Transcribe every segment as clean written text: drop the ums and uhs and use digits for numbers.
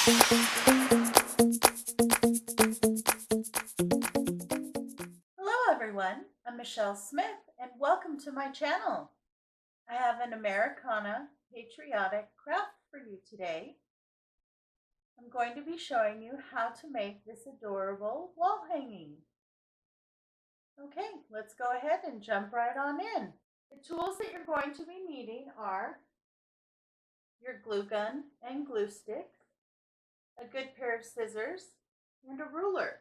Hello everyone, I'm Michelle Smith and welcome to my channel. I have an Americana Patriotic craft for you today. I'm going to be showing you how to make this adorable wall hanging. Okay, let's go ahead and jump right on in. The tools that you're going to be needing are your glue gun and glue sticks, a good pair of scissors, and a ruler.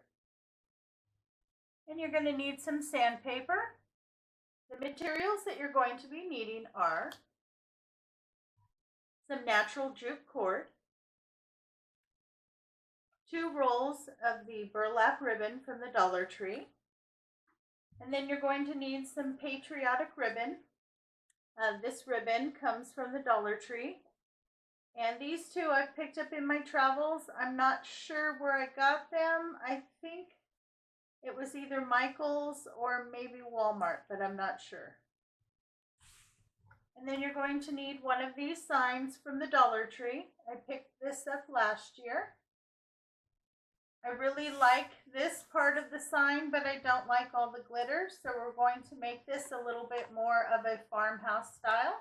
And you're going to need some sandpaper. The materials that you're going to be needing are some natural jute cord, 2 rolls of the burlap ribbon from the Dollar Tree, and then you're going to need some Patriotic ribbon. This ribbon comes from the Dollar Tree, and these 2 I've picked up in my travels. I'm not sure where I got them. I think it was either Michael's or maybe Walmart, but I'm not sure. And then you're going to need one of these signs from the Dollar Tree. I picked this up last year. I really like this part of the sign, but I don't like all the glitter, so we're going to make this a little bit more of a farmhouse style.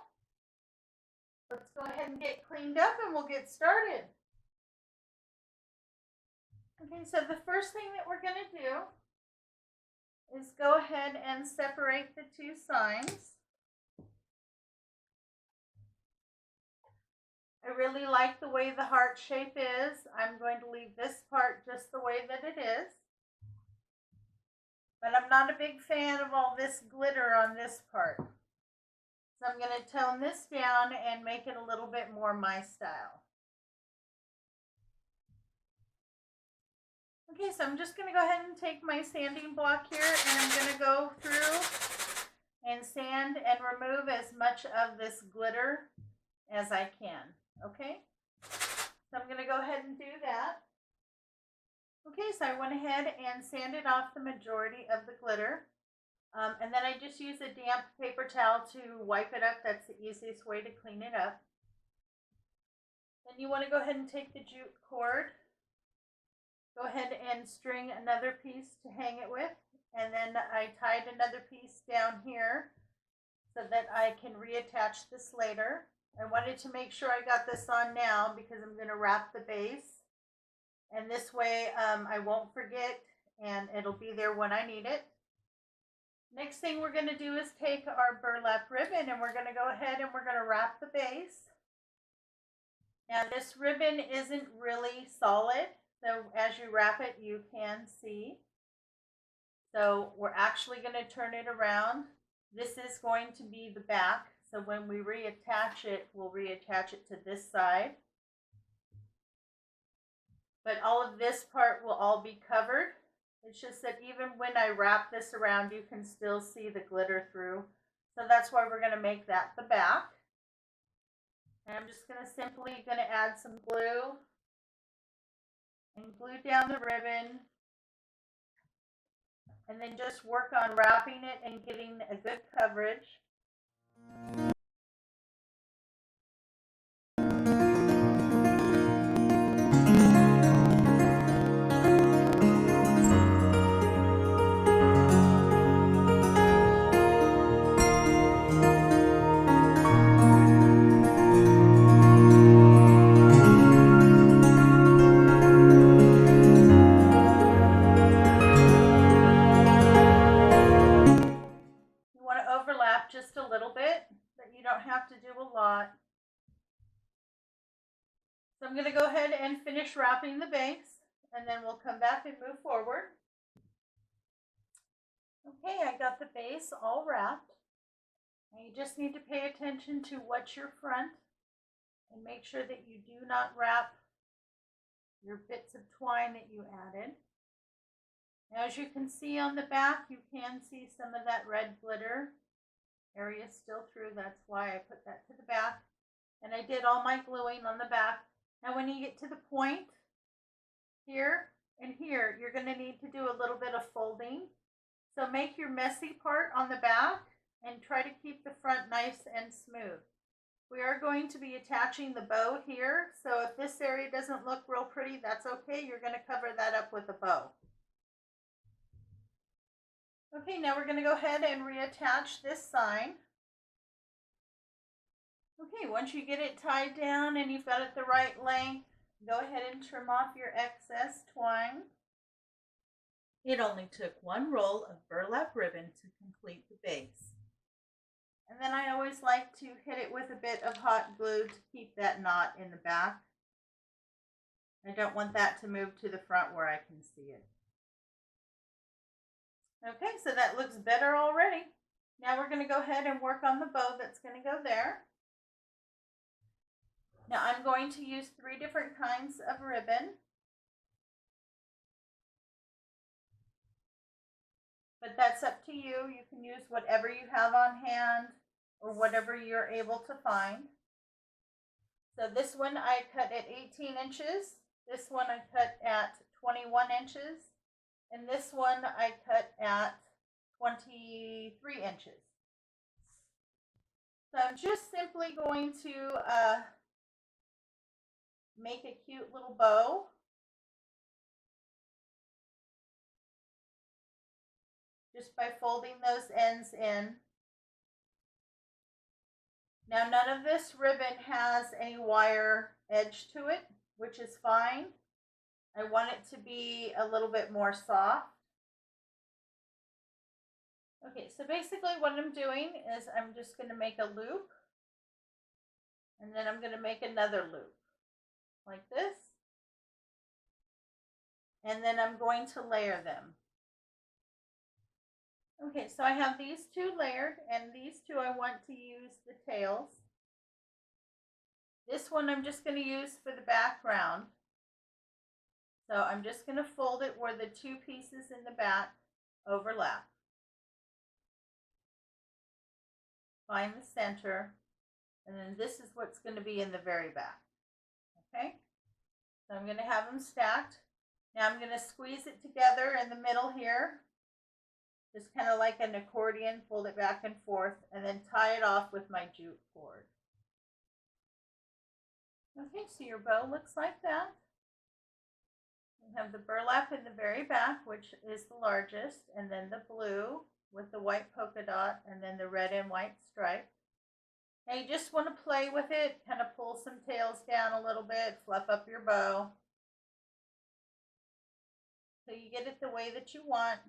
Let's go ahead and get cleaned up and we'll get started. Okay, so the first thing that we're going to do is go ahead and separate the 2 signs. I really like the way the heart shape is. I'm going to leave this part just the way that it is. But I'm not a big fan of all this glitter on this part. So I'm going to tone this down and make it a little bit more my style. Okay, so I'm just going to go ahead and take my sanding block here and I'm going to go through and sand and remove as much of this glitter as I can. Okay, so I'm going to go ahead and do that. Okay, so I went ahead and sanded off the majority of the glitter. And then I just use a damp paper towel to wipe it up. That's the easiest way to clean it up. Then you want to go ahead and take the jute cord. Go ahead and string another piece to hang it with. And then I tied another piece down here so that I can reattach this later. I wanted to make sure I got this on now because I'm going to wrap the base. And this way I won't forget and it'll be there when I need it. Next thing we're going to do is take our burlap ribbon and we're going to go ahead and we're going to wrap the base. Now this ribbon isn't really solid, so as you wrap it you can see. So we're actually going to turn it around. This is going to be the back. So when we reattach it, we'll reattach it to this side. But all of this part will all be covered. It's just that even when I wrap this around, you can still see the glitter through. So that's why we're going to make that the back. And I'm just going to simply add some glue and glue down the ribbon. And then just work on wrapping it and getting a good coverage. Just a little bit, but you don't have to do a lot. So I'm going to go ahead and finish wrapping the base and then we'll come back and move forward. Okay, I got the base all wrapped. Now you just need to pay attention to what's your front and make sure that you do not wrap your bits of twine that you added. Now as you can see on the back, you can see some of that red glitter area still through. That's why I put that to the back. And I did all my gluing on the back. Now when you get to the point here and here, you're going to need to do a little bit of folding. So make your messy part on the back and try to keep the front nice and smooth. We are going to be attaching the bow here, so if this area doesn't look real pretty, that's okay. You're going to cover that up with a bow. Okay, now we're going to go ahead and reattach this sign. Okay, once you get it tied down and you've got it the right length, go ahead and trim off your excess twine. It only took one roll of burlap ribbon to complete the base. And then I always like to hit it with a bit of hot glue to keep that knot in the back. I don't want that to move to the front where I can see it. Okay, so that looks better already. Now we're going to go ahead and work on the bow that's going to go there. Now I'm going to use 3 different kinds of ribbon. But that's up to you. You can use whatever you have on hand or whatever you're able to find. So this one I cut at 18 inches. This one I cut at 21 inches. And this one I cut at 23 inches. So I'm just simply going to make a cute little bow. Just by folding those ends in. Now none of this ribbon has any wire edge to it, which is fine. I want it to be a little bit more soft. Okay, so basically what I'm doing is I'm just going to make a loop. And then I'm going to make another loop. Like this. And then I'm going to layer them. Okay, so I have these 2 layered, and these 2 I want to use the tails. This one I'm just going to use for the background. So I'm just going to fold it where the 2 pieces in the back overlap. Find the center, and then this is what's going to be in the very back. Okay, so I'm going to have them stacked. Now I'm going to squeeze it together in the middle here. Just kind of like an accordion, fold it back and forth, and then tie it off with my jute cord. Okay, so your bow looks like that. You have the burlap in the very back, which is the largest, and then the blue with the white polka dot, and then the red and white stripe. Now you just want to play with it, kind of pull some tails down a little bit, fluff up your bow. So you get it the way that you want.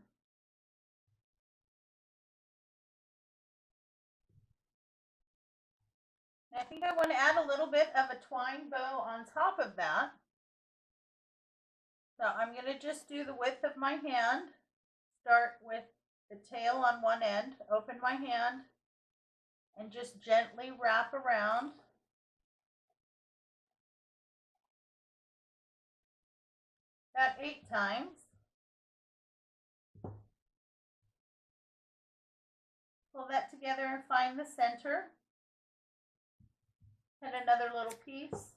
I think I want to add a little bit of a twine bow on top of that. So I'm going to just do the width of my hand. Start with the tail on one end, open my hand, and just gently wrap around. About 8 times. Pull that together and find the center. And another little piece.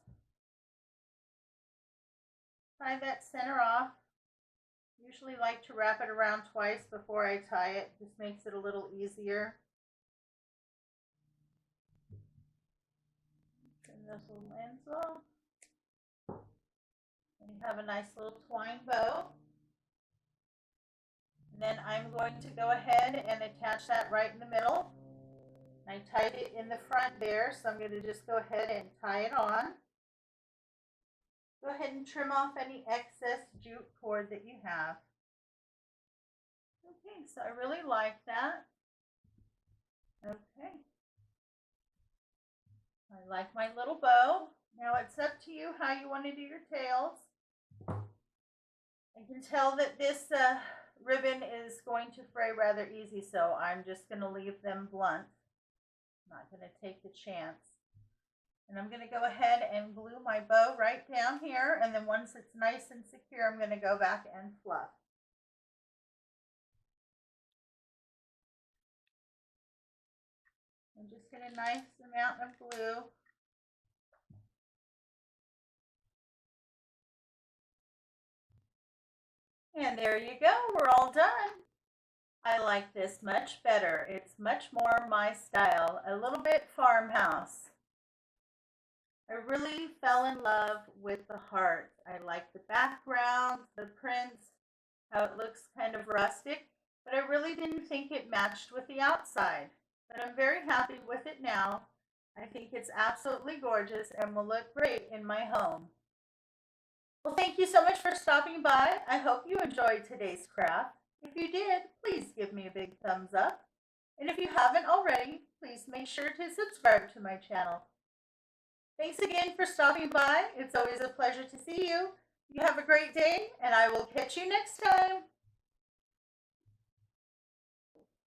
Tie that center off. Usually like to wrap it around twice before I tie it. Just makes it a little easier. Trim those little ends off. And you have a nice little twine bow. And then I'm going to go ahead and attach that right in the middle. I tied it in the front there, so I'm going to just go ahead and tie it on. Go ahead and trim off any excess jute cord that you have. Okay, so I really like that. Okay. I like my little bow. Now it's up to you how you want to do your tails. I can tell that this ribbon is going to fray rather easy, so I'm just going to leave them blunt. Not going to take the chance. And I'm going to go ahead and glue my bow right down here, and then once it's nice and secure, I'm going to go back and fluff. And just get a nice amount of glue. And there you go, we're all done. I like this much better. It's much more my style, a little bit farmhouse. I really fell in love with the heart. I like the background, the prints, how it looks kind of rustic, but I really didn't think it matched with the outside. But I'm very happy with it now. I think it's absolutely gorgeous and will look great in my home. Well, thank you so much for stopping by. I hope you enjoyed today's craft. If you did, please give me a big thumbs up. And if you haven't already, please make sure to subscribe to my channel. Thanks again for stopping by. It's always a pleasure to see you. You have a great day, and I will catch you next time.